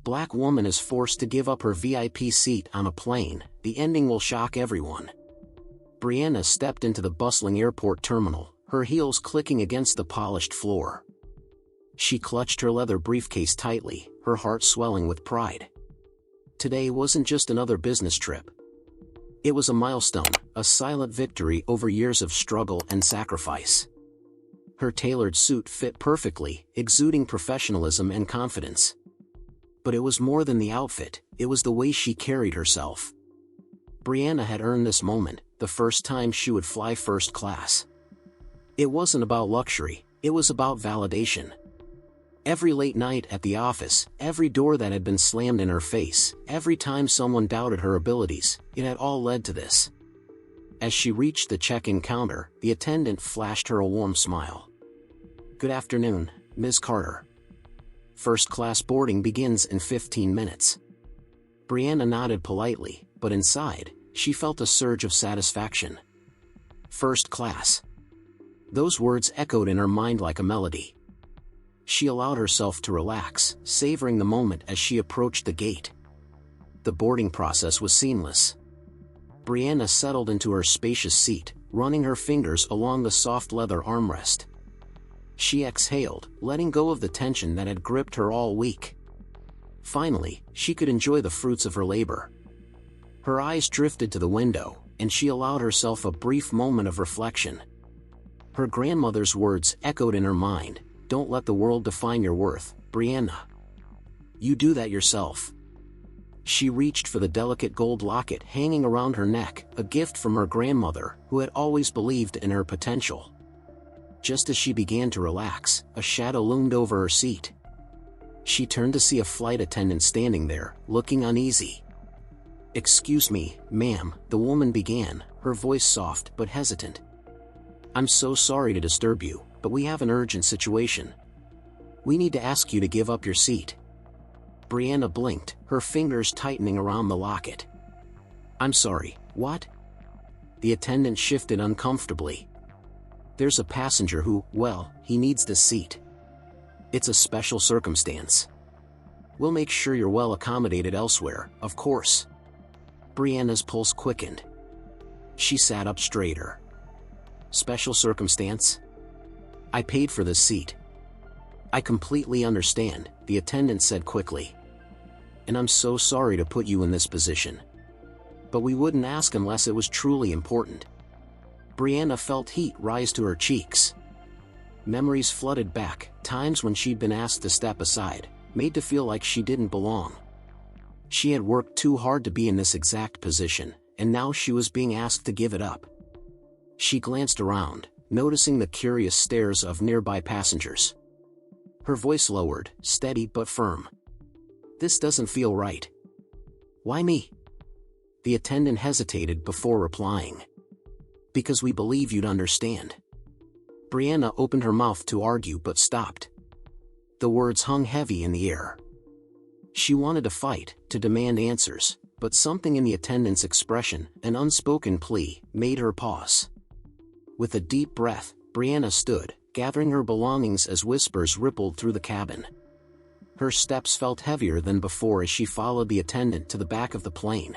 Black woman is forced to give up her VIP seat on a plane. The ending will shock everyone. Brianna stepped into the bustling airport terminal, her heels clicking against the polished floor. She clutched her leather briefcase tightly, her heart swelling with pride. Today wasn't just another business trip. It was a milestone, a silent victory over years of struggle and sacrifice. Her tailored suit fit perfectly, exuding professionalism and confidence. But it was more than the outfit, it was the way she carried herself. Brianna had earned this moment, the first time she would fly first class. It wasn't about luxury, it was about validation. Every late night at the office, every door that had been slammed in her face, every time someone doubted her abilities, it had all led to this. As she reached the check-in counter, the attendant flashed her a warm smile. "Good afternoon, Ms. Carter. First-class boarding begins in 15 minutes. Brianna nodded politely, but inside, she felt a surge of satisfaction. First class. Those words echoed in her mind like a melody. She allowed herself to relax, savoring the moment as she approached the gate. The boarding process was seamless. Brianna settled into her spacious seat, running her fingers along the soft leather armrest. She exhaled, letting go of the tension that had gripped her all week. Finally, she could enjoy the fruits of her labor. Her eyes drifted to the window, and she allowed herself a brief moment of reflection. Her grandmother's words echoed in her mind, "Don't let the world define your worth, Brianna. You do that yourself." She reached for the delicate gold locket hanging around her neck, a gift from her grandmother, who had always believed in her potential. Just as she began to relax, a shadow loomed over her seat. She turned to see a flight attendant standing there, looking uneasy. "Excuse me, ma'am," the woman began, her voice soft but hesitant. "I'm so sorry to disturb you, but we have an urgent situation. We need to ask you to give up your seat." Brianna blinked, her fingers tightening around the locket. "I'm sorry, what?" The attendant shifted uncomfortably. "There's a passenger who, well, he needs this seat. It's a special circumstance. We'll make sure you're well accommodated elsewhere, of course." Brianna's pulse quickened. She sat up straighter. "Special circumstance? I paid for this seat." "I completely understand," the attendant said quickly. "And I'm so sorry to put you in this position. But we wouldn't ask unless it was truly important." Brianna felt heat rise to her cheeks. Memories flooded back, times when she'd been asked to step aside, made to feel like she didn't belong. She had worked too hard to be in this exact position, and now she was being asked to give it up. She glanced around, noticing the curious stares of nearby passengers. Her voice lowered, steady but firm. "This doesn't feel right." "Why me?" The attendant hesitated before replying. "Because we believe you'd understand." Brianna opened her mouth to argue but stopped. The words hung heavy in the air. She wanted to fight, to demand answers, but something in the attendant's expression, an unspoken plea, made her pause. With a deep breath, Brianna stood, gathering her belongings as whispers rippled through the cabin. Her steps felt heavier than before as she followed the attendant to the back of the plane.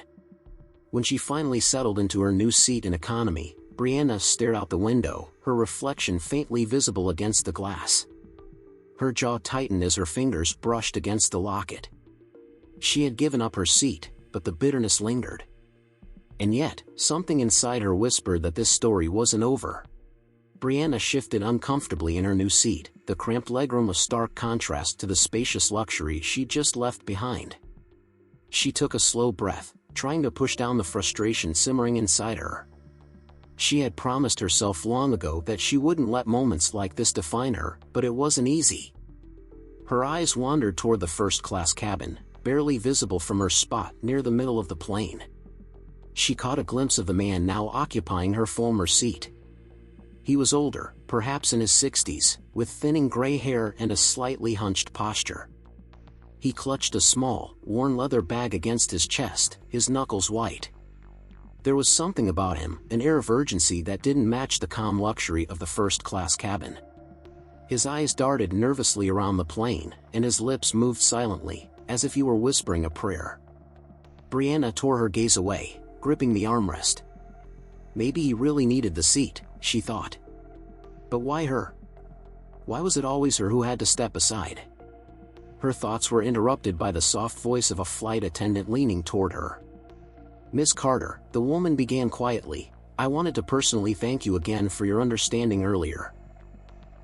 When she finally settled into her new seat in economy, Brianna stared out the window, her reflection faintly visible against the glass. Her jaw tightened as her fingers brushed against the locket. She had given up her seat, but the bitterness lingered. And yet, something inside her whispered that this story wasn't over. Brianna shifted uncomfortably in her new seat, the cramped legroom a stark contrast to the spacious luxury she'd just left behind. She took a slow breath, trying to push down the frustration simmering inside her. She had promised herself long ago that she wouldn't let moments like this define her, but it wasn't easy. Her eyes wandered toward the first-class cabin, barely visible from her spot near the middle of the plane. She caught a glimpse of the man now occupying her former seat. He was older, perhaps in his 60s, with thinning gray hair and a slightly hunched posture. He clutched a small, worn leather bag against his chest, his knuckles white. There was something about him, an air of urgency that didn't match the calm luxury of the first-class cabin. His eyes darted nervously around the plane, and his lips moved silently, as if he were whispering a prayer. Brianna tore her gaze away, gripping the armrest. Maybe he really needed the seat, she thought. But why her? Why was it always her who had to step aside? Her thoughts were interrupted by the soft voice of a flight attendant leaning toward her. "Miss Carter," the woman began quietly, "I wanted to personally thank you again for your understanding earlier."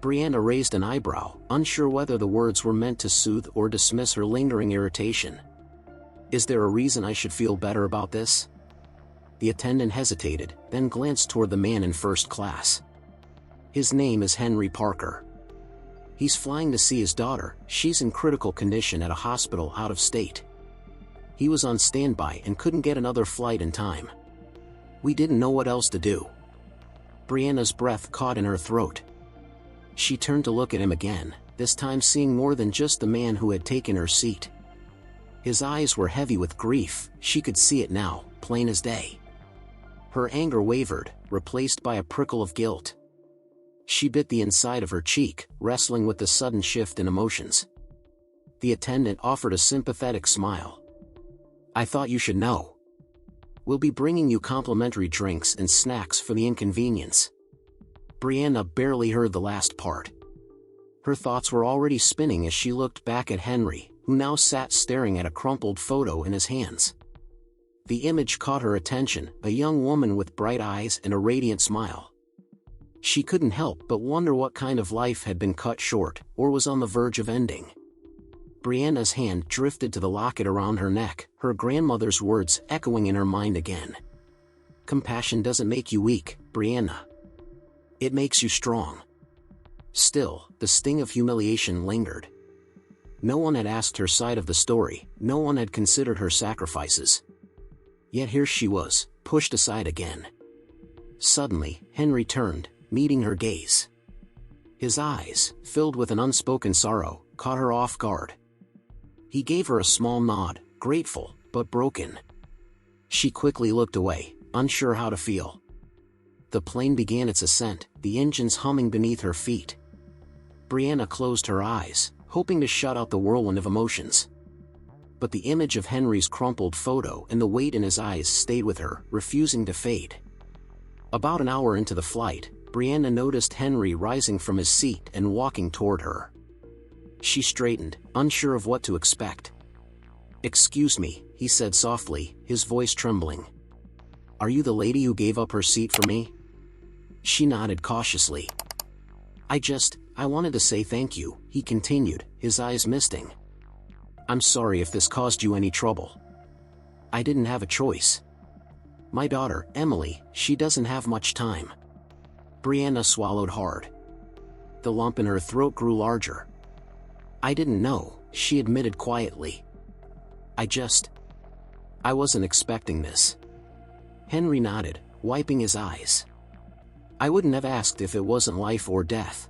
Brianna raised an eyebrow, unsure whether the words were meant to soothe or dismiss her lingering irritation. "Is there a reason I should feel better about this?" The attendant hesitated, then glanced toward the man in first class. "His name is Henry Parker. He's flying to see his daughter. She's in critical condition at a hospital out of state. He was on standby and couldn't get another flight in time. We didn't know what else to do." Brianna's breath caught in her throat. She turned to look at him again, this time seeing more than just the man who had taken her seat. His eyes were heavy with grief, she could see it now, plain as day. Her anger wavered, replaced by a prickle of guilt. She bit the inside of her cheek, wrestling with the sudden shift in emotions. The attendant offered a sympathetic smile. "I thought you should know. We'll be bringing you complimentary drinks and snacks for the inconvenience." Brianna barely heard the last part. Her thoughts were already spinning as she looked back at Henry, who now sat staring at a crumpled photo in his hands. The image caught her attention, a young woman with bright eyes and a radiant smile. She couldn't help but wonder what kind of life had been cut short, or was on the verge of ending. Brianna's hand drifted to the locket around her neck, her grandmother's words echoing in her mind again. "Compassion doesn't make you weak, Brianna. It makes you strong." Still, the sting of humiliation lingered. No one had asked her side of the story, no one had considered her sacrifices. Yet here she was, pushed aside again. Suddenly, Henry turned, meeting her gaze. His eyes, filled with an unspoken sorrow, caught her off guard. He gave her a small nod, grateful, but broken. She quickly looked away, unsure how to feel. The plane began its ascent, the engines humming beneath her feet. Brianna closed her eyes, hoping to shut out the whirlwind of emotions. But the image of Henry's crumpled photo and the weight in his eyes stayed with her, refusing to fade. About an hour into the flight, Brianna noticed Henry rising from his seat and walking toward her. She straightened, unsure of what to expect. "Excuse me," he said softly, his voice trembling. "Are you the lady who gave up her seat for me?" She nodded cautiously. I wanted to say thank you," he continued, his eyes misting. "I'm sorry if this caused you any trouble. I didn't have a choice. My daughter, Emily, she doesn't have much time." Brianna swallowed hard. The lump in her throat grew larger. "I didn't know," she admitted quietly. I wasn't expecting this." Henry nodded, wiping his eyes. "I wouldn't have asked if it wasn't life or death."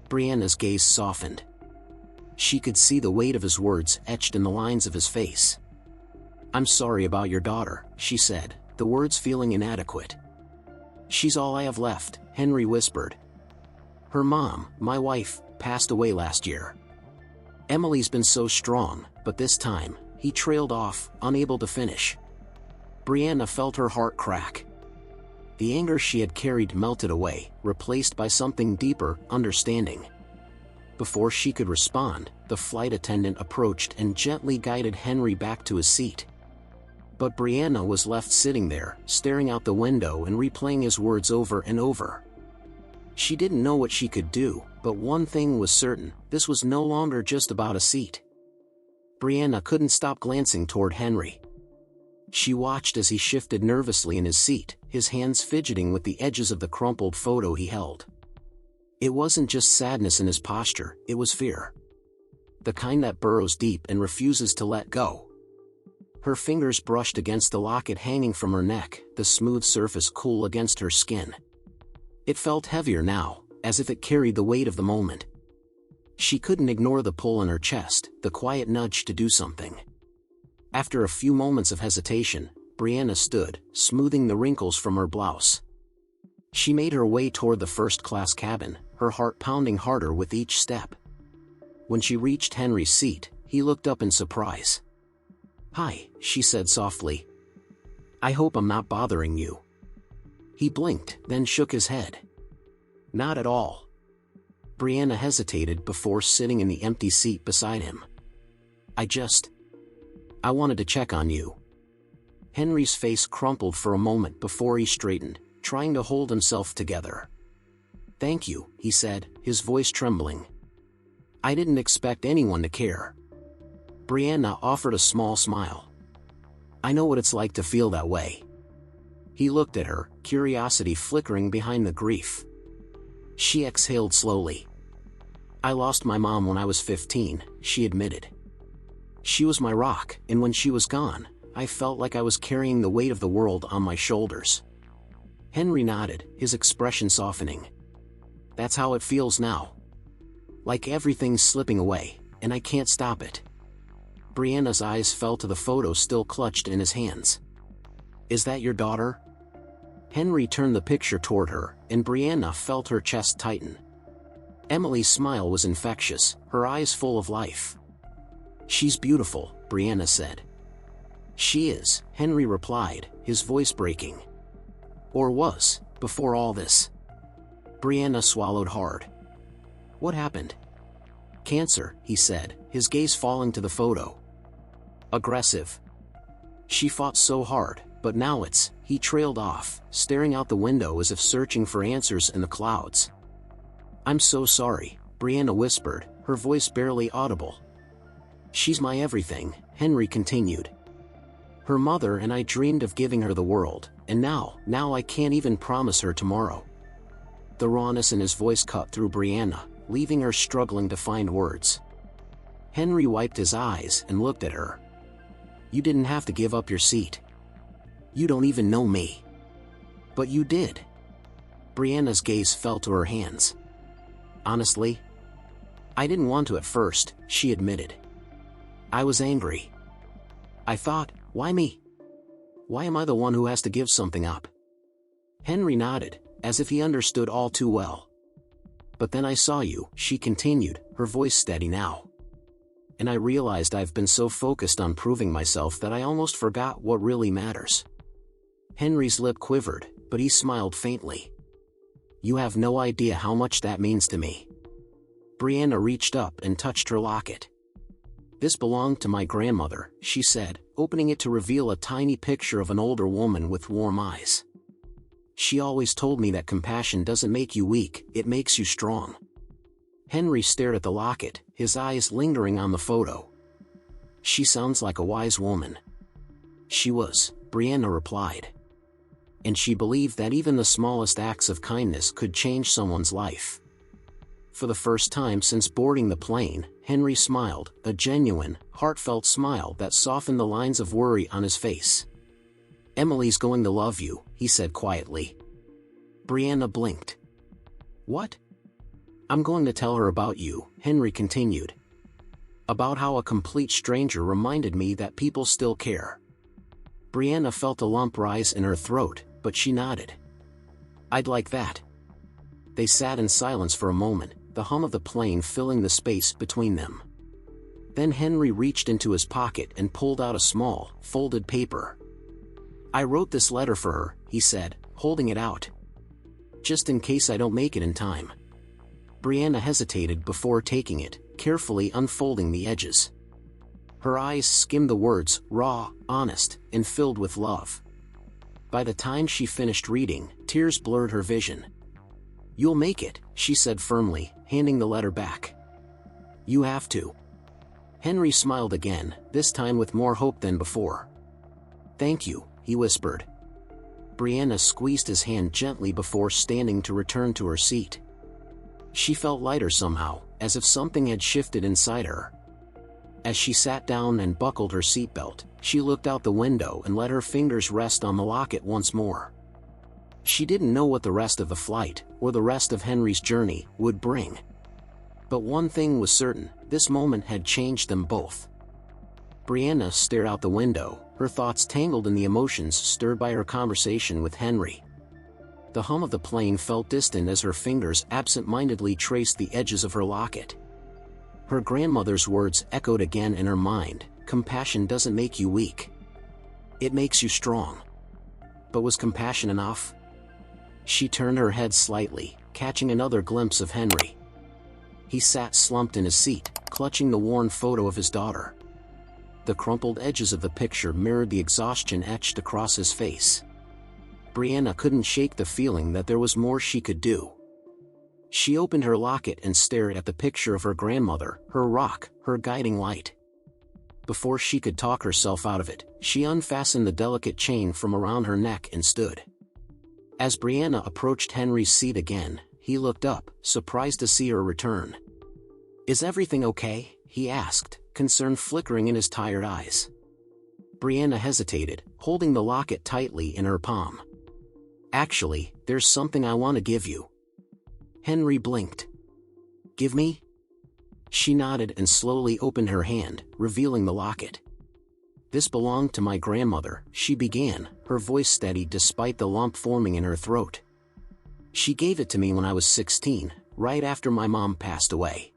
Brianna's gaze softened. She could see the weight of his words etched in the lines of his face. "I'm sorry about your daughter," she said, the words feeling inadequate. "She's all I have left," Henry whispered. "Her mom, my wife, passed away last year. Emily's been so strong, but this time," he trailed off, unable to finish. Brianna felt her heart crack. The anger she had carried melted away, replaced by something deeper, understanding. Before she could respond, the flight attendant approached and gently guided Henry back to his seat. But Brianna was left sitting there, staring out the window and replaying his words over and over. She didn't know what she could do, but one thing was certain, this was no longer just about a seat. Brianna couldn't stop glancing toward Henry. She watched as he shifted nervously in his seat, his hands fidgeting with the edges of the crumpled photo he held. It wasn't just sadness in his posture, it was fear. The kind that burrows deep and refuses to let go. Her fingers brushed against the locket hanging from her neck, the smooth surface cool against her skin. It felt heavier now, as if it carried the weight of the moment. She couldn't ignore the pull in her chest, the quiet nudge to do something. After a few moments of hesitation, Brianna stood, smoothing the wrinkles from her blouse. She made her way toward the first-class cabin, her heart pounding harder with each step. When she reached Henry's seat, he looked up in surprise. "Hi," she said softly. "I hope I'm not bothering you." He blinked, then shook his head. "Not at all." Brianna hesitated before sitting in the empty seat beside him. I wanted to check on you." Henry's face crumpled for a moment before he straightened, trying to hold himself together. "Thank you," he said, his voice trembling. "I didn't expect anyone to care." Brianna offered a small smile. "I know what it's like to feel that way." He looked at her, curiosity flickering behind the grief. She exhaled slowly. "I lost my mom when I was 15, she admitted. She was my rock, and when she was gone, I felt like I was carrying the weight of the world on my shoulders." Henry nodded, his expression softening. "That's how it feels now. Like everything's slipping away, and I can't stop it." Brianna's eyes fell to the photo still clutched in his hands. "Is that your daughter?" Henry turned the picture toward her, and Brianna felt her chest tighten. Emily's smile was infectious, her eyes full of life. "She's beautiful," Brianna said. "She is," Henry replied, his voice breaking. "Or was, before all this." Brianna swallowed hard. "What happened?" "Cancer," he said, his gaze falling to the photo. "Aggressive. She fought so hard, but now it's," he trailed off, staring out the window as if searching for answers in the clouds. "I'm so sorry," Brianna whispered, her voice barely audible. "She's my everything," Henry continued. "Her mother and I dreamed of giving her the world, and now I can't even promise her tomorrow." The rawness in his voice cut through Brianna, leaving her struggling to find words. Henry wiped his eyes and looked at her. "You didn't have to give up your seat. You don't even know me." "But you did." Brianna's gaze fell to her hands. "Honestly, I didn't want to at first," she admitted. "I was angry. I thought, why me? Why am I the one who has to give something up?" Henry nodded, as if he understood all too well. "But then I saw you," she continued, her voice steady now. "And I realized I've been so focused on proving myself that I almost forgot what really matters." Henry's lip quivered, but he smiled faintly. "You have no idea how much that means to me." Brianna reached up and touched her locket. "This belonged to my grandmother," she said, opening it to reveal a tiny picture of an older woman with warm eyes. "She always told me that compassion doesn't make you weak, it makes you strong." Henry stared at the locket, his eyes lingering on the photo. "She sounds like a wise woman." "She was," Brianna replied. "And she believed that even the smallest acts of kindness could change someone's life." For the first time since boarding the plane, Henry smiled, a genuine, heartfelt smile that softened the lines of worry on his face. "Emily's going to love you," he said quietly. Brianna blinked. "What?" "I'm going to tell her about you," Henry continued. "About how a complete stranger reminded me that people still care." Brianna felt a lump rise in her throat, but she nodded. "I'd like that." They sat in silence for a moment, the hum of the plane filling the space between them. Then Henry reached into his pocket and pulled out a small, folded paper. "I wrote this letter for her," he said, holding it out. "Just in case I don't make it in time." Brianna hesitated before taking it, carefully unfolding the edges. Her eyes skimmed the words, raw, honest, and filled with love. By the time she finished reading, tears blurred her vision. "You'll make it," she said firmly, handing the letter back. "You have to." Henry smiled again, this time with more hope than before. "Thank you," he whispered. Brianna squeezed his hand gently before standing to return to her seat. She felt lighter somehow, as if something had shifted inside her. As she sat down and buckled her seatbelt, she looked out the window and let her fingers rest on the locket once more. She didn't know what the rest of the flight, or the rest of Henry's journey, would bring. But one thing was certain, this moment had changed them both. Brianna stared out the window, her thoughts tangled in the emotions stirred by her conversation with Henry. The hum of the plane felt distant as her fingers absent-mindedly traced the edges of her locket. Her grandmother's words echoed again in her mind, "Compassion doesn't make you weak. It makes you strong." But was compassion enough? She turned her head slightly, catching another glimpse of Henry. He sat slumped in his seat, clutching the worn photo of his daughter. The crumpled edges of the picture mirrored the exhaustion etched across his face. Brianna couldn't shake the feeling that there was more she could do. She opened her locket and stared at the picture of her grandmother, her rock, her guiding light. Before she could talk herself out of it, she unfastened the delicate chain from around her neck and stood. As Brianna approached Henry's seat again, he looked up, surprised to see her return. "Is everything okay?" he asked, concern flickering in his tired eyes. Brianna hesitated, holding the locket tightly in her palm. "Actually, there's something I want to give you." Henry blinked. "Give me?" She nodded and slowly opened her hand, revealing the locket. "This belonged to my grandmother," she began, her voice steady despite the lump forming in her throat. "She gave it to me when I was 16, right after my mom passed away."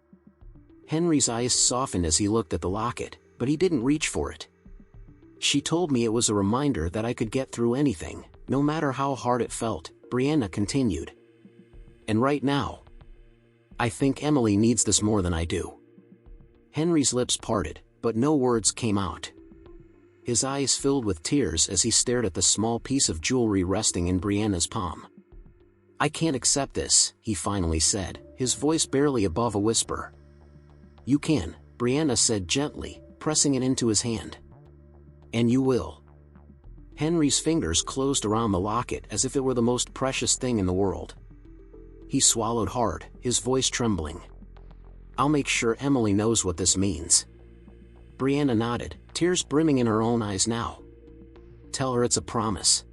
Henry's eyes softened as he looked at the locket, but he didn't reach for it. "She told me it was a reminder that I could get through anything, no matter how hard it felt," Brianna continued. "And right now, I think Emily needs this more than I do." Henry's lips parted, but no words came out. His eyes filled with tears as he stared at the small piece of jewelry resting in Brianna's palm. "I can't accept this," he finally said, his voice barely above a whisper. "You can," Brianna said gently, pressing it into his hand. "And you will." Henry's fingers closed around the locket as if it were the most precious thing in the world. He swallowed hard, his voice trembling. "I'll make sure Emily knows what this means." Brianna nodded, tears brimming in her own eyes now. "Tell her it's a promise.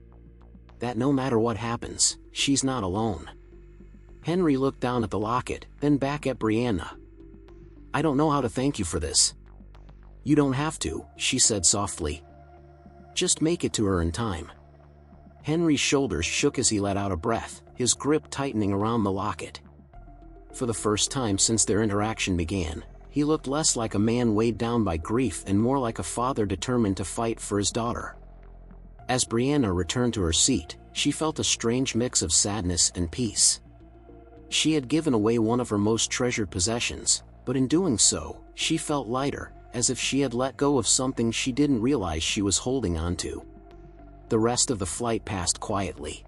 That no matter what happens, she's not alone." Henry looked down at the locket, then back at Brianna. "I don't know how to thank you for this." "You don't have to," she said softly. "Just make it to her in time." Henry's shoulders shook as he let out a breath, his grip tightening around the locket. For the first time since their interaction began, he looked less like a man weighed down by grief and more like a father determined to fight for his daughter. As Brianna returned to her seat, she felt a strange mix of sadness and peace. She had given away one of her most treasured possessions, but in doing so, she felt lighter, as if she had let go of something she didn't realize she was holding on to. The rest of the flight passed quietly.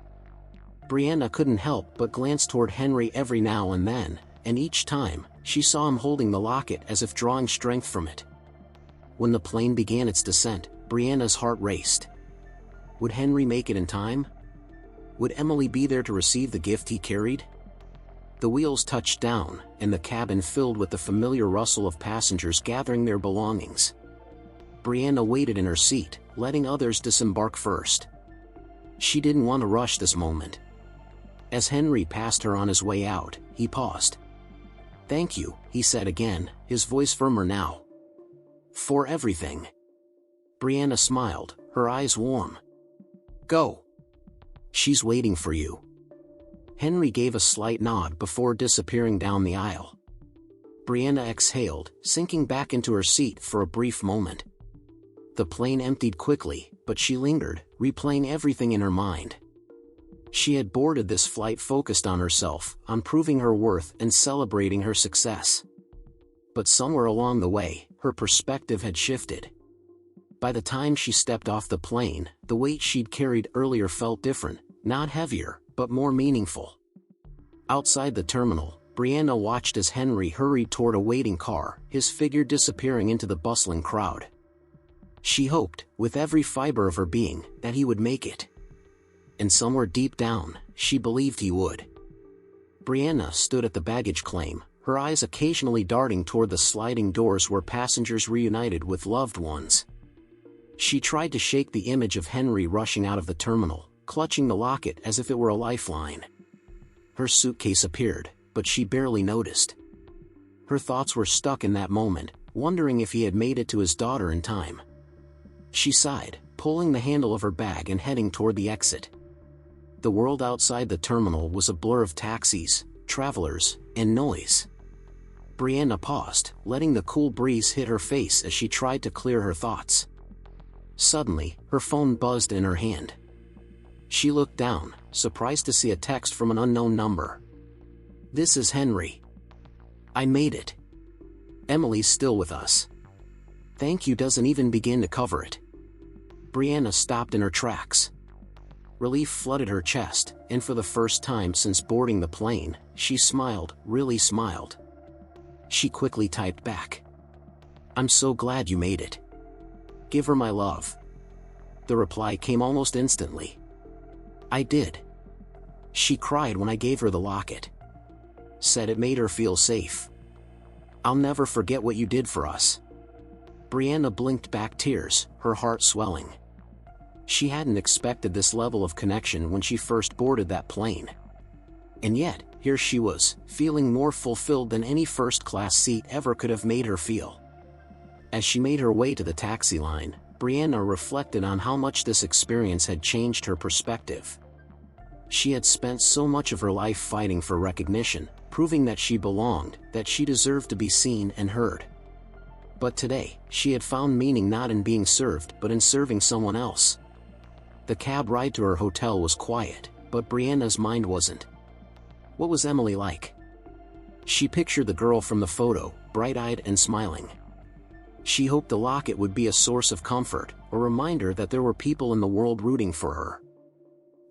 Brianna couldn't help but glance toward Henry every now and then, and each time, she saw him holding the locket as if drawing strength from it. When the plane began its descent, Brianna's heart raced. Would Henry make it in time? Would Emily be there to receive the gift he carried? The wheels touched down, and the cabin filled with the familiar rustle of passengers gathering their belongings. Brianna waited in her seat, letting others disembark first. She didn't want to rush this moment. As Henry passed her on his way out, he paused. "Thank you," he said again, his voice firmer now. "For everything." Brianna smiled, her eyes warm. "Go. She's waiting for you." Henry gave a slight nod before disappearing down the aisle. Brianna exhaled, sinking back into her seat for a brief moment. The plane emptied quickly, but she lingered, replaying everything in her mind. She had boarded this flight focused on herself, on proving her worth and celebrating her success. But somewhere along the way, her perspective had shifted. By the time she stepped off the plane, the weight she'd carried earlier felt different, not heavier, but more meaningful. Outside the terminal, Brianna watched as Henry hurried toward a waiting car, his figure disappearing into the bustling crowd. She hoped, with every fiber of her being, that he would make it. And somewhere deep down, she believed he would. Brianna stood at the baggage claim, her eyes occasionally darting toward the sliding doors where passengers reunited with loved ones. She tried to shake the image of Henry rushing out of the terminal, clutching the locket as if it were a lifeline. Her suitcase appeared, but she barely noticed. Her thoughts were stuck in that moment, wondering if he had made it to his daughter in time. She sighed, pulling the handle of her bag and heading toward the exit. The world outside the terminal was a blur of taxis, travelers, and noise. Brianna paused, letting the cool breeze hit her face as she tried to clear her thoughts. Suddenly, her phone buzzed in her hand. She looked down, surprised to see a text from an unknown number. "This is Henry. I made it. Emily's still with us. Thank you" doesn't even begin to cover it. Brianna stopped in her tracks. Relief flooded her chest, and for the first time since boarding the plane, she smiled, really smiled. She quickly typed back, "I'm so glad you made it. Give her my love." The reply came almost instantly. "I did. She cried when I gave her the locket. Said it made her feel safe. I'll never forget what you did for us." Brianna blinked back tears, her heart swelling. She hadn't expected this level of connection when she first boarded that plane. And yet, here she was, feeling more fulfilled than any first-class seat ever could have made her feel. As she made her way to the taxi line, Brianna reflected on how much this experience had changed her perspective. She had spent so much of her life fighting for recognition, proving that she belonged, that she deserved to be seen and heard. But today, she had found meaning not in being served but in serving someone else. The cab ride to her hotel was quiet, but Brianna's mind wasn't. What was Emily like? She pictured the girl from the photo, bright-eyed and smiling. She hoped the locket would be a source of comfort, a reminder that there were people in the world rooting for her.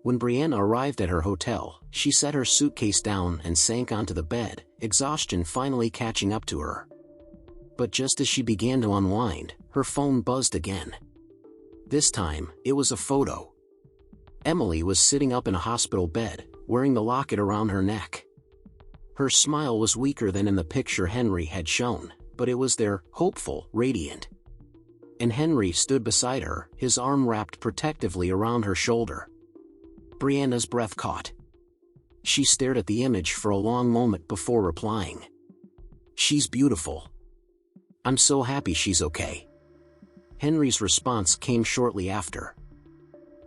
When Brianna arrived at her hotel, she set her suitcase down and sank onto the bed, exhaustion finally catching up to her. But just as she began to unwind, her phone buzzed again. This time, it was a photo. Emily was sitting up in a hospital bed, wearing the locket around her neck. Her smile was weaker than in the picture Henry had shown, but it was there, hopeful, radiant. And Henry stood beside her, his arm wrapped protectively around her shoulder. Brianna's breath caught. She stared at the image for a long moment before replying. "She's beautiful. I'm so happy she's okay." Henry's response came shortly after.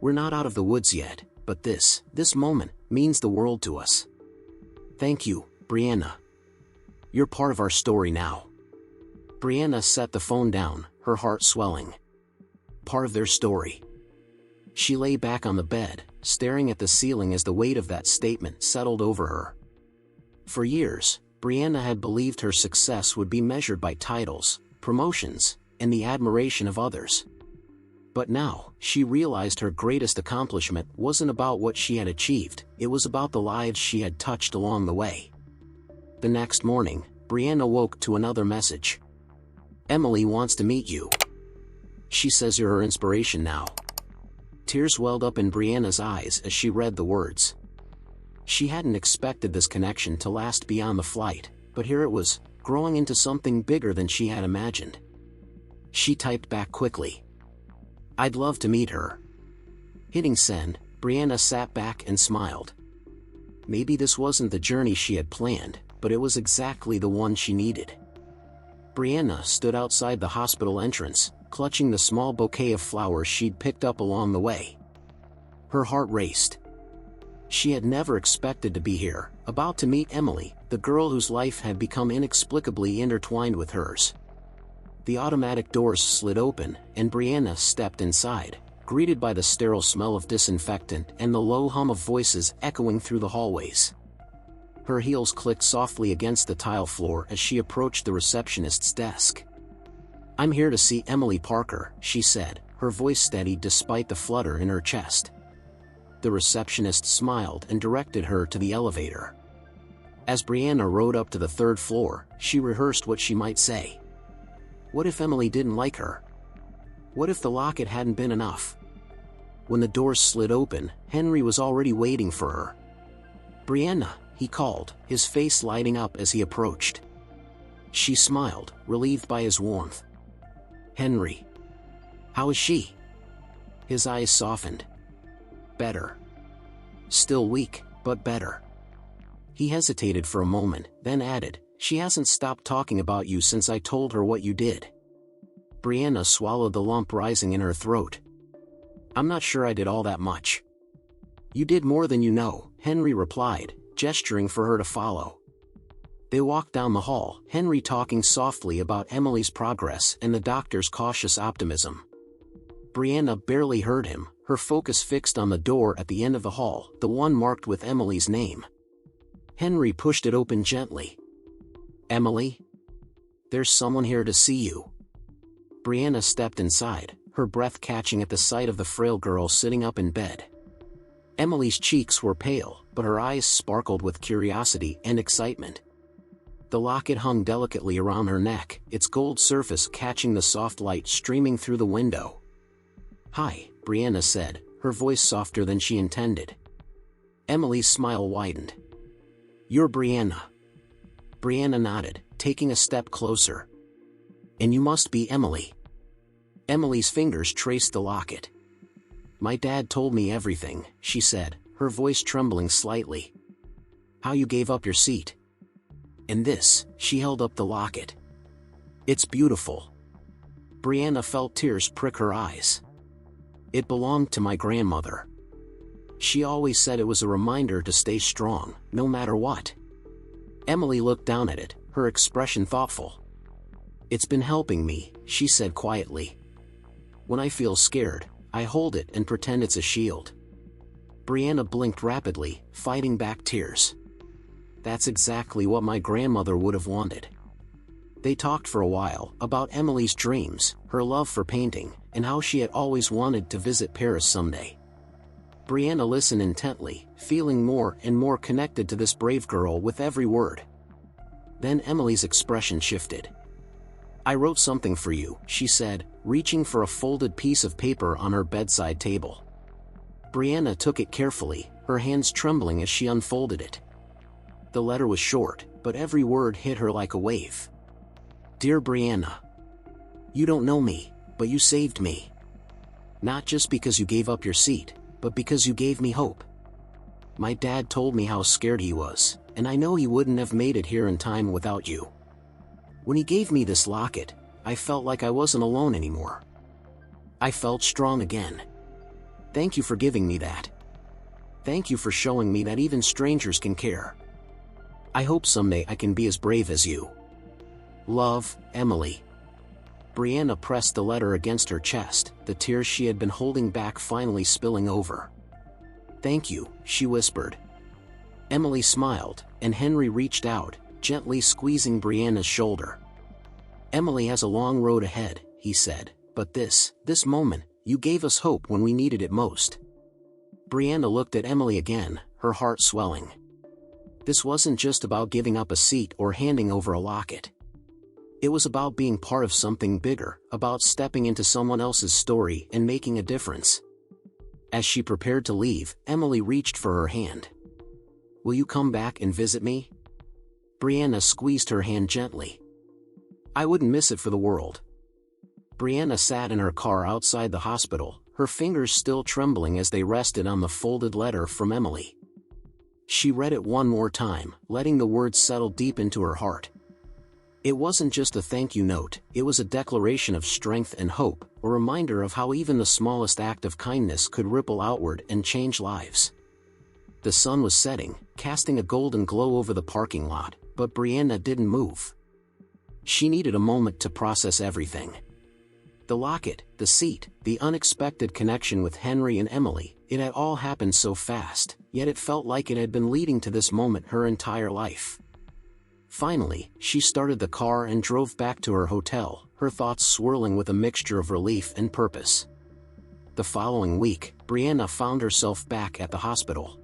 "We're not out of the woods yet, but this moment, means the world to us. Thank you, Brianna. You're part of our story now." Brianna set the phone down, her heart swelling. Part of their story. She lay back on the bed, staring at the ceiling as the weight of that statement settled over her. For years, Brianna had believed her success would be measured by titles, promotions, and the admiration of others. But now, she realized her greatest accomplishment wasn't about what she had achieved, it was about the lives she had touched along the way. The next morning, Brianna woke to another message. "Emily wants to meet you. She says you're her inspiration now." Tears welled up in Brianna's eyes as she read the words. She hadn't expected this connection to last beyond the flight, but here it was, growing into something bigger than she had imagined. She typed back quickly, "I'd love to meet her." Hitting send, Brianna sat back and smiled. Maybe this wasn't the journey she had planned, but it was exactly the one she needed. Brianna stood outside the hospital entrance, clutching the small bouquet of flowers she'd picked up along the way. Her heart raced. She had never expected to be here, about to meet Emily, the girl whose life had become inexplicably intertwined with hers. The automatic doors slid open, and Brianna stepped inside, greeted by the sterile smell of disinfectant and the low hum of voices echoing through the hallways. Her heels clicked softly against the tile floor as she approached the receptionist's desk. "I'm here to see Emily Parker," she said, her voice steady despite the flutter in her chest. The receptionist smiled and directed her to the elevator. As Brianna rode up to the third floor, she rehearsed what she might say. What if Emily didn't like her? What if the locket hadn't been enough? When the doors slid open, Henry was already waiting for her. "Brianna," he called, his face lighting up as he approached. She smiled, relieved by his warmth. "Henry. How is she?" His eyes softened. "Better. Still weak, but better." He hesitated for a moment, then added, "She hasn't stopped talking about you since I told her what you did." Brianna swallowed the lump rising in her throat. "I'm not sure I did all that much." "You did more than you know," Henry replied, gesturing for her to follow. They walked down the hall, Henry talking softly about Emily's progress and the doctor's cautious optimism. Brianna barely heard him, her focus fixed on the door at the end of the hall, the one marked with Emily's name. Henry pushed it open gently. "Emily? There's someone here to see you." Brianna stepped inside, her breath catching at the sight of the frail girl sitting up in bed. Emily's cheeks were pale, but her eyes sparkled with curiosity and excitement. The locket hung delicately around her neck, its gold surface catching the soft light streaming through the window. "Hi," Brianna said, her voice softer than she intended. Emily's smile widened. "You're Brianna." Brianna nodded, taking a step closer. "And you must be Emily." Emily's fingers traced the locket. "My dad told me everything," she said, her voice trembling slightly. "How you gave up your seat. And this," she held up the locket. "It's beautiful." Brianna felt tears prick her eyes. "It belonged to my grandmother. She always said it was a reminder to stay strong, no matter what." Emily looked down at it, her expression thoughtful. "It's been helping me," she said quietly. "When I feel scared, I hold it and pretend it's a shield." Brianna blinked rapidly, fighting back tears. "That's exactly what my grandmother would have wanted." They talked for a while, about Emily's dreams, her love for painting, and how she had always wanted to visit Paris someday. Brianna listened intently, feeling more and more connected to this brave girl with every word. Then Emily's expression shifted. "I wrote something for you," she said, reaching for a folded piece of paper on her bedside table. Brianna took it carefully, her hands trembling as she unfolded it. The letter was short, but every word hit her like a wave. "Dear Brianna, you don't know me, but you saved me. Not just because you gave up your seat, but because you gave me hope. My dad told me how scared he was, and I know he wouldn't have made it here in time without you. When he gave me this locket, I felt like I wasn't alone anymore. I felt strong again. Thank you for giving me that. Thank you for showing me that even strangers can care. I hope someday I can be as brave as you. Love, Emily." Brianna pressed the letter against her chest, the tears she had been holding back finally spilling over. "Thank you," she whispered. Emily smiled, and Henry reached out, gently squeezing Brianna's shoulder. "Emily has a long road ahead," he said, "but this moment, you gave us hope when we needed it most." Brianna looked at Emily again, her heart swelling. This wasn't just about giving up a seat or handing over a locket. It was about being part of something bigger, about stepping into someone else's story and making a difference. As she prepared to leave, Emily reached for her hand. "Will you come back and visit me?" Brianna squeezed her hand gently. "I wouldn't miss it for the world." Brianna sat in her car outside the hospital, her fingers still trembling as they rested on the folded letter from Emily. She read it one more time, letting the words settle deep into her heart. It wasn't just a thank you note, it was a declaration of strength and hope, a reminder of how even the smallest act of kindness could ripple outward and change lives. The sun was setting, casting a golden glow over the parking lot, but Brianna didn't move. She needed a moment to process everything. The locket, the seat, the unexpected connection with Henry and Emily, it had all happened so fast, yet it felt like it had been leading to this moment her entire life. Finally, she started the car and drove back to her hotel, her thoughts swirling with a mixture of relief and purpose. The following week, Brianna found herself back at the hospital.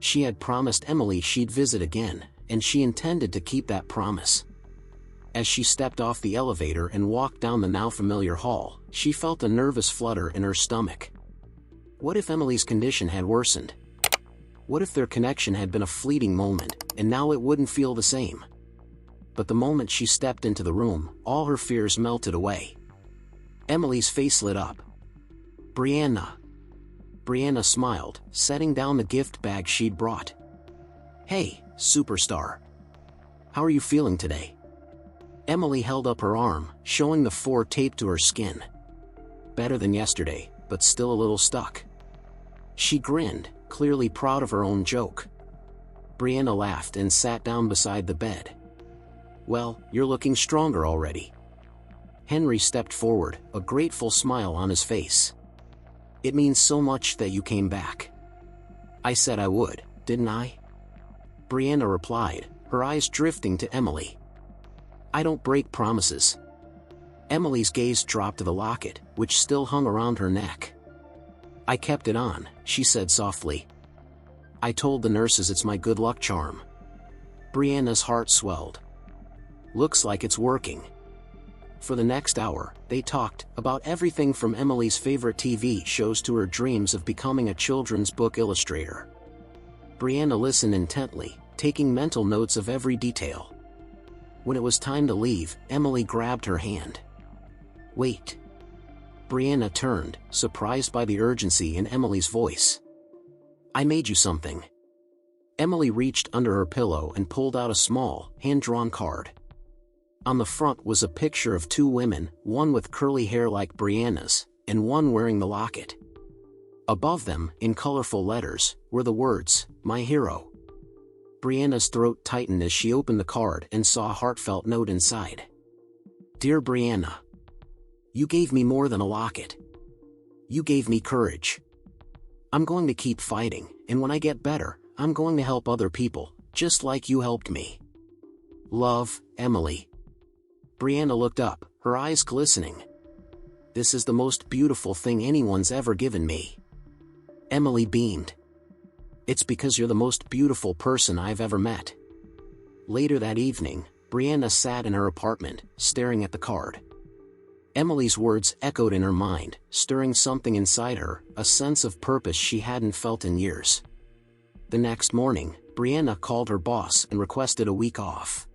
She had promised Emily she'd visit again, and she intended to keep that promise. As she stepped off the elevator and walked down the now familiar hall, she felt a nervous flutter in her stomach. What if Emily's condition had worsened? What if their connection had been a fleeting moment, and now it wouldn't feel the same? But the moment she stepped into the room, all her fears melted away. Emily's face lit up. "Brianna." Brianna smiled, setting down the gift bag she'd brought. "Hey, superstar. How are you feeling today?" Emily held up her arm, showing the 4 taped to her skin. "Better than yesterday, but still a little stuck." She grinned, clearly proud of her own joke. Brianna laughed and sat down beside the bed. "Well, you're looking stronger already." Henry stepped forward, a grateful smile on his face. "It means so much that you came back." "I said I would, didn't I?" Brianna replied, her eyes drifting to Emily. "I don't break promises." Emily's gaze dropped to the locket, which still hung around her neck. "I kept it on," she said softly. "I told the nurses it's my good luck charm." Brianna's heart swelled. "Looks like it's working." For the next hour, they talked about everything from Emily's favorite TV shows to her dreams of becoming a children's book illustrator. Brianna listened intently, taking mental notes of every detail. When it was time to leave, Emily grabbed her hand. "Wait." Brianna turned, surprised by the urgency in Emily's voice. "I made you something." Emily reached under her pillow and pulled out a small, hand-drawn card. On the front was a picture of two women, one with curly hair like Brianna's, and one wearing the locket. Above them, in colorful letters, were the words, "My hero." Brianna's throat tightened as she opened the card and saw a heartfelt note inside. "Dear Brianna, you gave me more than a locket. You gave me courage. I'm going to keep fighting, and when I get better, I'm going to help other people, just like you helped me. Love, Emily." Brianna looked up, her eyes glistening. "This is the most beautiful thing anyone's ever given me." Emily beamed. "It's because you're the most beautiful person I've ever met." Later that evening, Brianna sat in her apartment, staring at the card. Emily's words echoed in her mind, stirring something inside her, a sense of purpose she hadn't felt in years. The next morning, Brianna called her boss and requested a week off.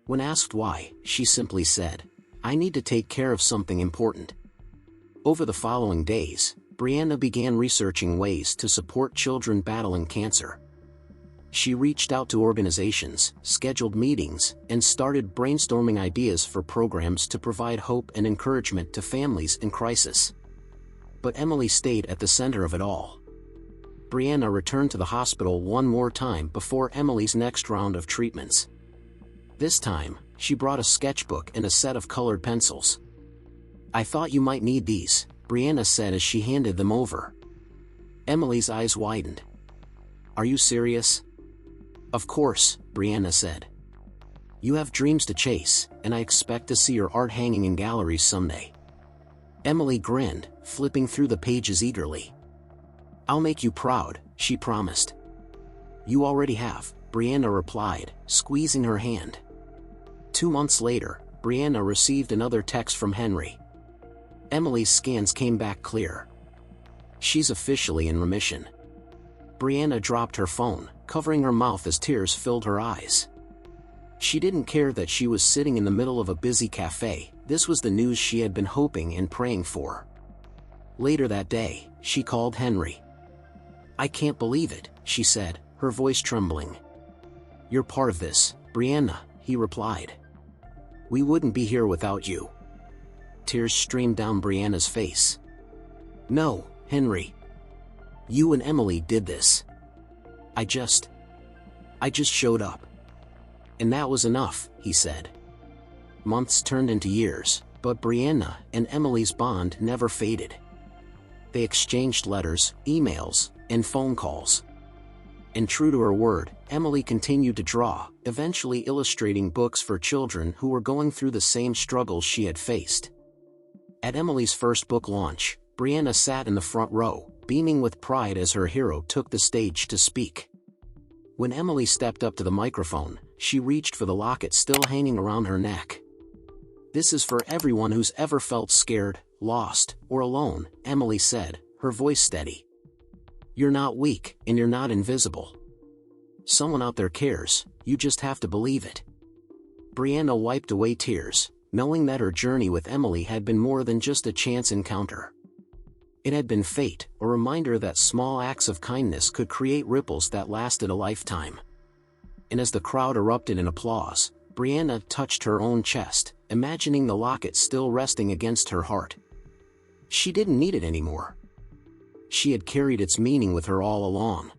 When asked why, she simply said, "I need to take care of something important." Over the following days, Brianna began researching ways to support children battling cancer. She reached out to organizations, scheduled meetings, and started brainstorming ideas for programs to provide hope and encouragement to families in crisis. But Emily stayed at the center of it all. Brianna returned to the hospital one more time before Emily's next round of treatments. This time, she brought a sketchbook and a set of colored pencils. "I thought you might need these," Brianna said as she handed them over. Emily's eyes widened. "Are you serious?" "Of course," Brianna said. "You have dreams to chase, and I expect to see your art hanging in galleries someday." Emily grinned, flipping through the pages eagerly. "I'll make you proud," she promised. "You already have," Brianna replied, squeezing her hand. 2 months later, Brianna received another text from Henry. Emily's scans came back clear. "She's officially in remission." Brianna dropped her phone, covering her mouth as tears filled her eyes. She didn't care that she was sitting in the middle of a busy cafe. This was the news she had been hoping and praying for. Later that day, she called Henry. "I can't believe it," she said, her voice trembling. "You're part of this, Brianna," he replied. "We wouldn't be here without you." Tears streamed down Brianna's face. "No, Henry. You and Emily did this. I just showed up." "And that was enough," he said. Months turned into years, but Brianna and Emily's bond never faded. They exchanged letters, emails, and phone calls. And true to her word, Emily continued to draw, eventually illustrating books for children who were going through the same struggles she had faced. At Emily's first book launch, Brianna sat in the front row, beaming with pride as her hero took the stage to speak. When Emily stepped up to the microphone, she reached for the locket still hanging around her neck. "This is for everyone who's ever felt scared, lost, or alone," Emily said, her voice steady. "You're not weak, and you're not invisible. Someone out there cares, you just have to believe it." Brianna wiped away tears, knowing that her journey with Emily had been more than just a chance encounter. It had been fate, a reminder that small acts of kindness could create ripples that lasted a lifetime. And as the crowd erupted in applause, Brianna touched her own chest, imagining the locket still resting against her heart. She didn't need it anymore. She had carried its meaning with her all along.